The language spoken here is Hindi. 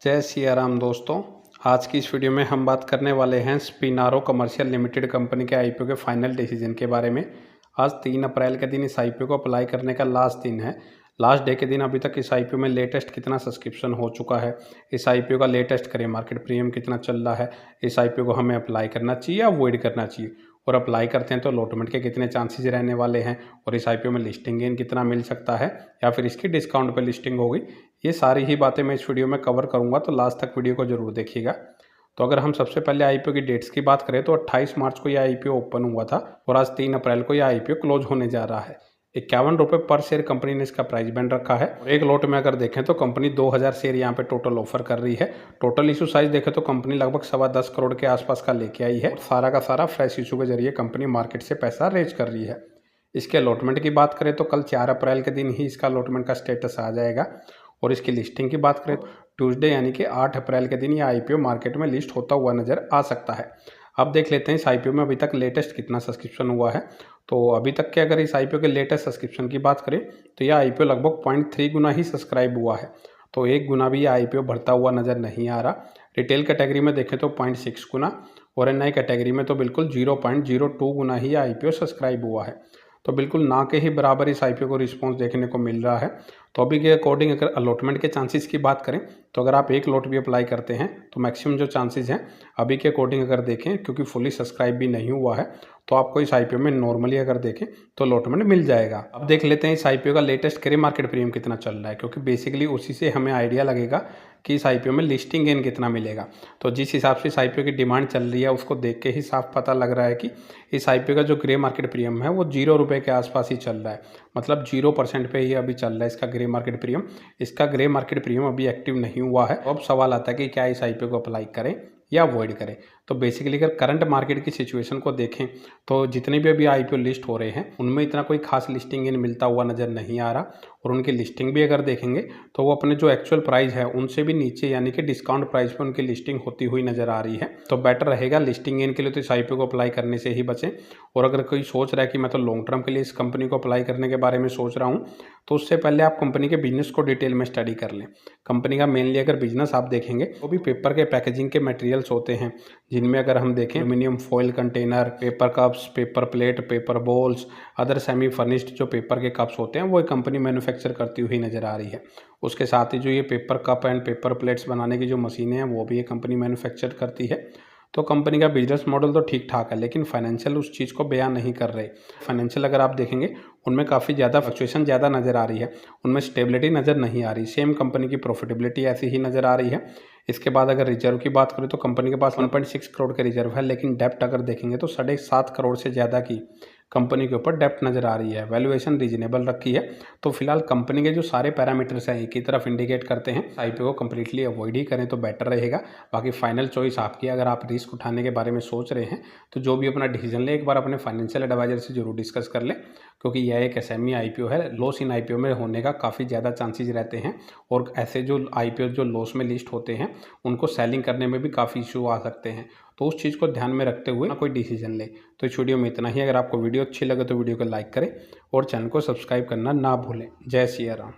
जय सिया राम दोस्तों। आज की इस वीडियो में हम बात करने वाले हैं स्पिनारो कमर्शियल लिमिटेड कंपनी के आईपीओ के फाइनल डिसीजन के बारे में। आज 3 अप्रैल के दिन इस आईपीओ को अप्लाई करने का लास्ट दिन है। लास्ट डे के दिन अभी तक इस आईपीओ में लेटेस्ट कितना सब्सक्रिप्शन हो चुका है, इस आईपीओ का लेटेस्ट करें मार्केट प्रीमियम कितना चल रहा है, इस आईपीओ को हमें अप्लाई करना चाहिए या अवॉइड करना चाहिए, और अप्लाई करते हैं तो अलॉटमेंट के कितने चांसेस रहने वाले हैं, और इस आईपीओ में लिस्टिंग गेन कितना मिल सकता है या फिर इसकी डिस्काउंट पे लिस्टिंग होगी। ये सारी ही बातें मैं इस वीडियो में कवर करूंगा, तो लास्ट तक वीडियो को जरूर देखिएगा। तो अगर हम सबसे पहले आईपीओ की डेट्स की बात करें तो 28 मार्च को यह आईपीओ ओपन हुआ था और आज 3 अप्रैल को यह आईपीओ क्लोज होने जा रहा है। 51 रुपये पर शेयर कंपनी ने इसका प्राइस बैंड रखा है और एक लॉट में अगर देखें तो कंपनी 2000 शेयर यहाँ पे टोटल ऑफर कर रही है। टोटल इशू साइज देखें तो कंपनी लगभग 10.25 करोड़ के आसपास का लेके आई है और सारा का सारा फ्रेश इशू के जरिए कंपनी मार्केट से पैसा रेज कर रही है। इसके अलॉटमेंट की बात करें तो कल 4 अप्रैल के दिन ही इसका अलॉटमेंट का स्टेटस आ जाएगा, और इसकी लिस्टिंग की बात करें तो ट्यूसडे यानी कि 8 अप्रैल के दिन यह आईपीओ मार्केट में लिस्ट होता हुआ नजर आ सकता है। अब देख लेते हैं इस आईपीओ में अभी तक लेटेस्ट कितना सब्सक्रिप्शन हुआ है। तो अभी तक के अगर इस आईपीओ के लेटेस्ट सब्सक्रिप्शन की बात करें तो यह आईपीओ लगभग 0.3 गुना ही सब्सक्राइब हुआ है, तो 1 गुना भी यह आईपीओ बढ़ता हुआ नजर नहीं आ रहा। रिटेल कैटेगरी में देखें तो 0.6 गुना और एनआई कैटेगरी में तो बिल्कुल 0.02 गुना ही आईपीओ सब्सक्राइब हुआ है। तो बिल्कुल ना के ही बराबर इस आईपीओ को रिस्पांस देखने को मिल रहा है। तो अभी के अकॉर्डिंग अगर अलॉटमेंट के चांसेस की बात करें तो अगर आप एक लॉट भी अप्लाई करते हैं तो मैक्सिमम जो चांसेस हैं अभी के अकॉर्डिंग अगर देखें, क्योंकि फुली सब्सक्राइब भी नहीं हुआ है, तो आपको इस आईपीओ में नॉर्मली अगर देखें तो अलॉटमेंट मिल जाएगा। अब देख लेते हैं इस आईपीओ का लेटेस्ट करे मार्केट प्रीमियम कितना चल रहा है, क्योंकि बेसिकली उसी से हमें आइडिया लगेगा कि इस आईपीओ में लिस्टिंग गेन कितना मिलेगा। तो जिस हिसाब से इस आईपीओ की डिमांड चल रही है उसको देख के ही साफ पता लग रहा है कि इस आईपीओ का जो ग्रे मार्केट प्रीमियम है वो 0 रुपये के आसपास ही चल रहा है, मतलब 0% पे ही अभी चल रहा है इसका ग्रे मार्केट प्रीमियम। इसका ग्रे मार्केट प्रीमियम अभी एक्टिव नहीं हुआ है। अब सवाल आता है कि क्या इस आईपीओ को अप्लाई करें या अवॉइड करें। तो बेसिकली अगर करंट मार्केट की सिचुएशन को देखें तो जितने भी अभी आईपीओ लिस्ट हो रहे हैं उनमें इतना कोई खास लिस्टिंग इन मिलता हुआ नज़र नहीं आ रहा, और उनकी लिस्टिंग भी अगर देखेंगे तो वो अपने जो एक्चुअल प्राइस है उनसे भी नीचे यानी कि डिस्काउंट प्राइस पे उनकी लिस्टिंग होती हुई नज़र आ रही है। तो बेटर रहेगा लिस्टिंग इन के लिए तो इस आईपीओ को अप्लाई करने से ही बचें। और अगर कोई सोच रहा है कि मैं तो लॉन्ग टर्म के लिए इस कंपनी को अप्लाई करने के बारे में सोच रहा हूँ, तो उससे पहले आप कंपनी के बिजनेस को डिटेल में स्टडी कर लें। कंपनी का मेनली अगर बिजनेस आप देखेंगे तो भी पेपर के पैकेजिंग के मटेरियल्स होते हैं, जिनमें अगर हम देखें aluminium foil container, paper cups, paper plate, paper balls, other semi furnished जो पेपर के कप्स होते हैं वो कंपनी मैन्युफैक्चर करती हुई नज़र आ रही है। उसके साथ ही जो ये paper cup and paper plates बनाने की जो मशीनें हैं वो भी ये कंपनी मैन्युफैक्चर करती है। तो कंपनी का बिजनेस मॉडल तो ठीक ठाक है, लेकिन फाइनेंशियल उस चीज़ को बयान नहीं कर रहे। फाइनेंशियल अगर आप देखेंगे उनमें काफ़ी ज़्यादा फ्लक्चुएशन ज़्यादा नज़र आ रही है, उनमें स्टेबिलिटी नज़र नहीं आ रही। सेम कंपनी की प्रॉफिटेबिलिटी ऐसी ही नज़र आ रही है। इसके बाद अगर रिजर्व की बात करें तो कंपनी के पास 1.6 करोड़ के रिजर्व है, लेकिन डेप्ट अगर देखेंगे तो 7.5 करोड़ से ज़्यादा की कंपनी के ऊपर डेप्ट नज़र आ रही है। वैल्यूएशन रीजनेबल रखी है। तो फिलहाल कंपनी के जो सारे पैरामीटर्स हैं एक ही तरफ इंडिकेट करते हैं, आईपीओ को कम्प्लीटली अवॉइड ही करें तो बेटर रहेगा। बाकी फाइनल चॉइस आपकी। अगर आप रिस्क उठाने के बारे में सोच रहे हैं तो जो भी अपना डिसीजन ले एक बार अपने फाइनेंशियल एडवाइजर से जरूर डिस्कस कर लें, क्योंकि यह एक एसएमई आईपीओ है। लॉस इन आईपीओ में होने का काफ़ी ज़्यादा चांसेस रहते हैं, और ऐसे जो आईपीओ जो लॉस में लिस्ट होते हैं उनको सेलिंग करने में भी काफ़ी इशू आ सकते हैं। तो उस चीज़ को ध्यान में रखते हुए कोई डिसीजन ले। तो इस वीडियो में इतना ही। अगर आपको वीडियो अच्छी लगे तो वीडियो को लाइक करें और चैनल को सब्सक्राइब करना ना भूलें। जय सिया राम।